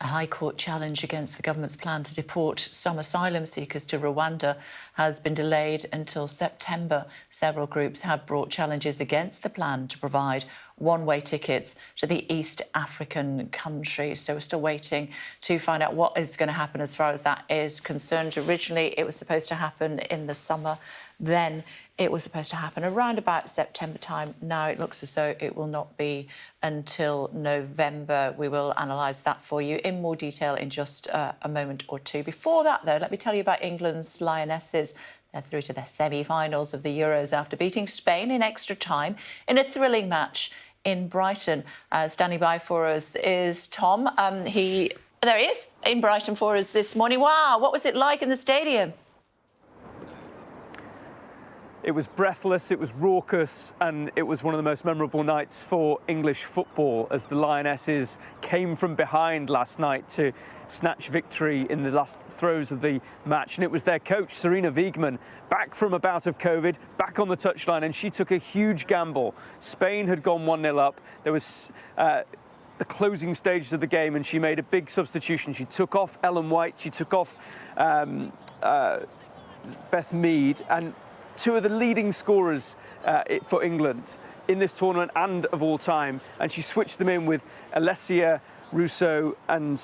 A High Court challenge against the government's plan to deport some asylum seekers to Rwanda has been delayed until September. Several groups have brought challenges against the plan to provide one-way tickets to the East African country. So we're still waiting to find out what is going to happen as far as that is concerned. Originally, it was supposed to happen in the summer. Then it was supposed to happen around about September time. Now it looks as though it will not be until November. We will analyse that for you in more detail in just a moment or two. Before that, though, let me tell you about England's Lionesses. They're through to their semi-finals of the Euros after beating Spain in extra time in a thrilling match in Brighton. Standing by for us is Tom. There he is in Brighton for us this morning. Wow, what was it like in the stadium? It was breathless, it was raucous, and it was one of the most memorable nights for English football as the Lionesses came from behind last night to snatch victory in the last throes of the match. And it was their coach, Sarina Wiegman, back from a bout of COVID, back on the touchline, and she took a huge gamble. Spain had gone 1-0 up. There was the closing stages of the game, and she made a big substitution. She took off Ellen White, she took off Beth Mead, and 2 of the leading scorers for England in this tournament and of all time. And she switched them in with Alessia Russo and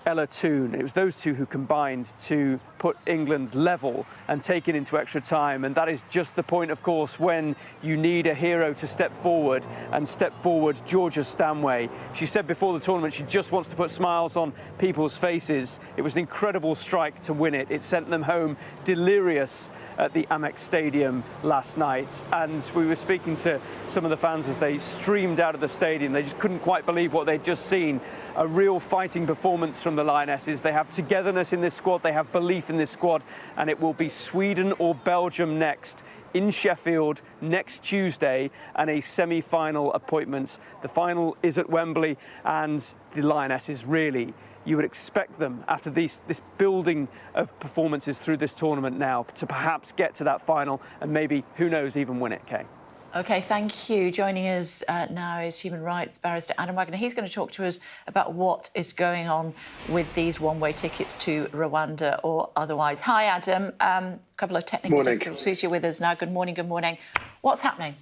Ella Toone. It was those 2 who combined to put England level and take it into extra time. And that is just the point, of course, when you need a hero to step forward, and step forward Georgia Stanway. She said before the tournament she just wants to put smiles on people's faces. It was an incredible strike to win it. It sent them home delirious at the Amex Stadium last night. And we were speaking to some of the fans as they streamed out of the stadium. They just couldn't quite believe what they'd just seen. A real fighting performance from the Lionesses. They have togetherness in this squad, they have belief in this squad, and it will be Sweden or Belgium next in Sheffield next Tuesday, and a semi-final appointment. The final is at Wembley, and the Lionesses really, you would expect them, after this building of performances through this tournament now, to perhaps get to that final and maybe, who knows, even win it, Kay. OK, thank you. Joining us now is human rights barrister Adam Wagner. He's going to talk to us about what is going on with these one-way tickets to Rwanda or otherwise. Hi, Adam. A couple of technical difficulties. You're with us now. Good morning, good morning. What's happening?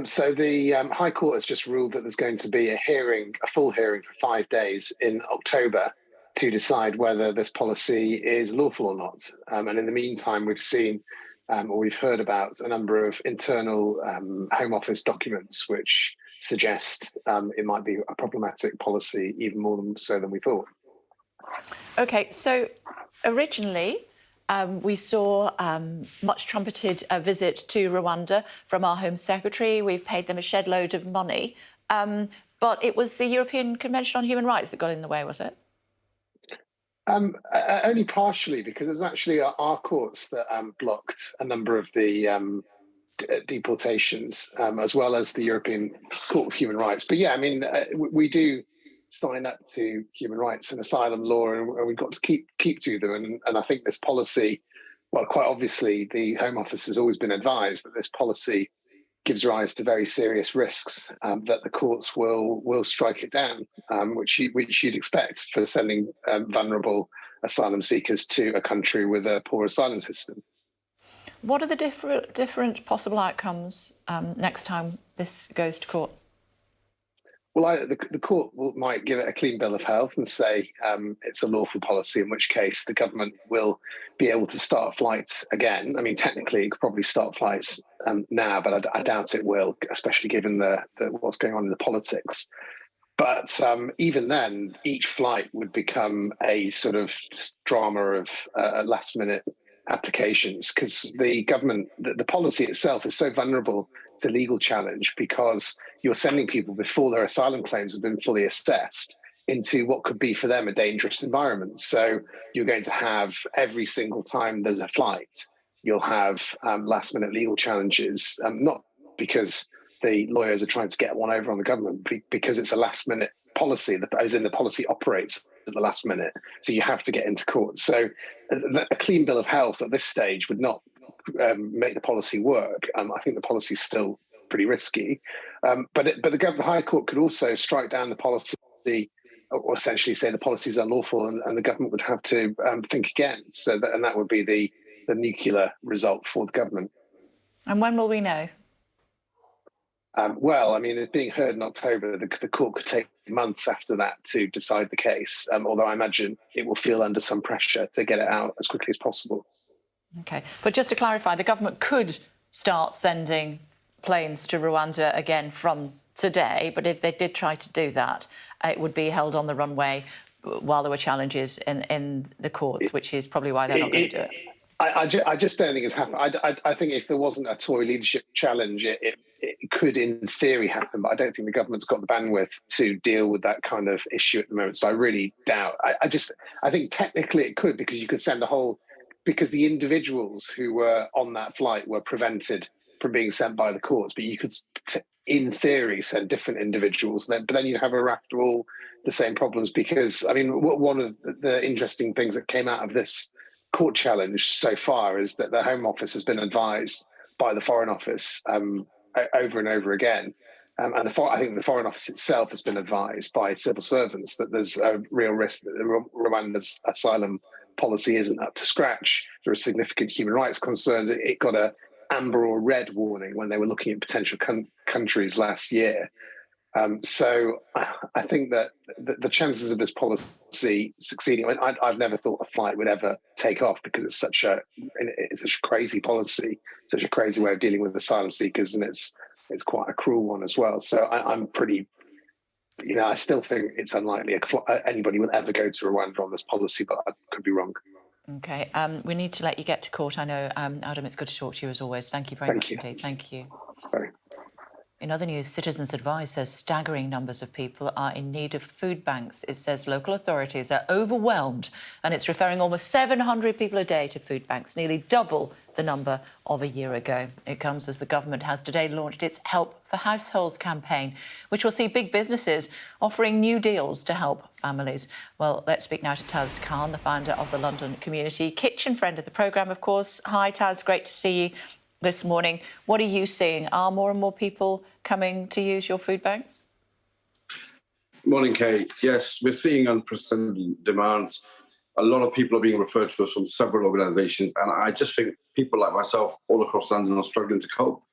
So the High Court has just ruled that there's going to be a full hearing for 5 days in October to decide whether this policy is lawful or not. And in the meantime, we've seen or we've heard about a number of internal Home Office documents which suggest it might be a problematic policy, even more so than we thought. OK, so originally we saw much trumpeted visit to Rwanda from our Home Secretary. We've paid them a shed load of money. But it was the European Convention on Human Rights that got in the way, was it? Only partially, because it was actually our courts that blocked a number of the deportations, as well as the European Court of Human Rights. But yeah, I mean, we do sign up to human rights and asylum law, and we've got to keep to them. And I think this policy, well, quite obviously, the Home Office has always been advised that this policy gives rise to very serious risks, that the courts will strike it down, which you'd expect for sending vulnerable asylum seekers to a country with a poor asylum system. What are the different possible outcomes next time this goes to court? Well, the court might give it a clean bill of health and say it's a lawful policy, in which case the government will be able to start flights again. I mean, technically, it could probably start flights now, but I doubt it will, especially given what's going on in the politics. But even then, each flight would become a sort of drama of last-minute applications, because the government, the policy itself is so vulnerable to legal challenge, because you're sending people before their asylum claims have been fully assessed into what could be for them a dangerous environment. So you're going to have, every single time there's a flight, you'll have last-minute legal challenges, not because the lawyers are trying to get one over on the government, because it's a last-minute policy, as in the policy operates at the last minute. So you have to get into court. So a clean bill of health at this stage would not make the policy work. I think the policy is still pretty risky. But the High Court could also strike down the policy, or essentially say the policy is unlawful, and the government would have to think again. And that would be the nuclear result for the government. And when will we know? Well, I mean, it's being heard in October. The court could take months after that to decide the case, although I imagine it will feel under some pressure to get it out as quickly as possible. OK, but just to clarify, the government could start sending planes to Rwanda again from today, but if they did try to do that, it would be held on the runway while there were challenges in the courts, which is probably why they're not going to do it. I just don't think it's happened. I think if there wasn't a Tory leadership challenge, it could in theory happen, but I don't think the government's got the bandwidth to deal with that kind of issue at the moment. So I really doubt. I think technically it could, because you could send because the individuals who were on that flight were prevented from being sent by the courts, but you could, in theory, send different individuals. But then you'd have after all the same problems, because, I mean, one of the interesting things that came out of this court challenge so far is that the Home Office has been advised by the Foreign Office over and over again. And I think the Foreign Office itself has been advised by civil servants that there's a real risk that Rwanda's asylum policy isn't up to scratch. There are significant human rights concerns. It got a amber or red warning when they were looking at potential countries last year. So I think that the chances of this policy succeeding, I mean, I've never thought a flight would ever take off, because it's such a crazy policy, such a crazy way of dealing with asylum seekers, and it's quite a cruel one as well. So I'm pretty, I still think it's unlikely anybody will ever go to Rwanda on this policy, but I could be wrong. OK, we need to let you get to court. I know, Adam, it's good to talk to you as always. Thank you very much indeed. Thank you. In other news, Citizens Advice says staggering numbers of people are in need of food banks. It says local authorities are overwhelmed, and it's referring almost 700 people a day to food banks, nearly double the number of a year ago. It comes as the government has today launched its Help for Households campaign, which will see big businesses offering new deals to help families. Well, let's speak now to Taz Khan, the founder of the London Community Kitchen, friend of the programme, of course. Hi, Taz, great to see you. this morning. What are you seeing? Are more and more people coming to use your food banks? Morning, Kate. Yes, we're seeing unprecedented demands. A lot of people are being referred to us from several organisations, and I just think people like myself all across London are struggling to cope.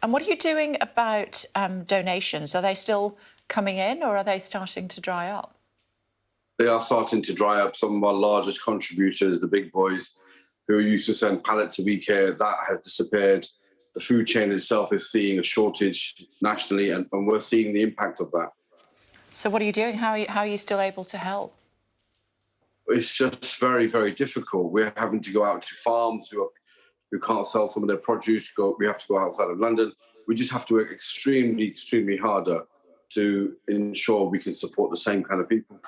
And what are you doing about donations? Are they still coming in, or are they starting to dry up? They are starting to dry up. Some of our largest contributors, the big boys, who used to send pallets a week here, that has disappeared. The food chain itself is seeing a shortage nationally, and we're seeing the impact of that. So what are you doing? How are you still able to help? It's just very, very difficult. We're having to go out to farms who can't sell some of their produce. We have to go outside of London. We just have to work extremely, extremely harder to ensure we can support the same kind of people.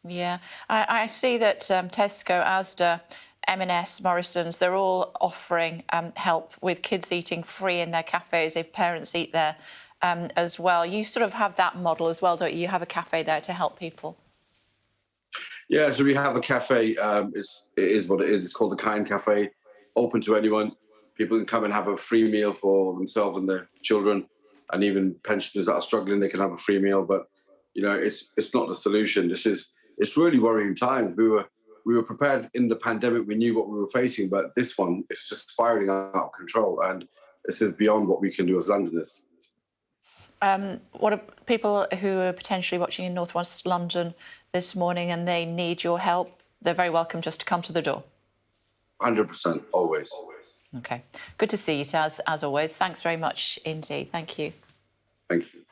Yeah, I see that Tesco, Asda, M&S, Morrison's, they're all offering help with kids eating free in their cafes if parents eat there as well. You sort of have that model as well, don't you? You have a cafe there to help people. Yeah, so we have a cafe. It is what it is. It's called the Kind Cafe, open to anyone. People can come and have a free meal for themselves and their children, and even pensioners that are struggling, they can have a free meal. But you know, it's not the solution. It's really worrying times. We were prepared in the pandemic. We knew what we were facing, but this one is just spiraling out of control, and this is beyond what we can do as Londoners. What are people who are potentially watching in North West London this morning and they need your help? They're very welcome just to come to the door. 100%, always. OK. Good to see you, Taz, as always. Thanks very much indeed. Thank you. Thank you.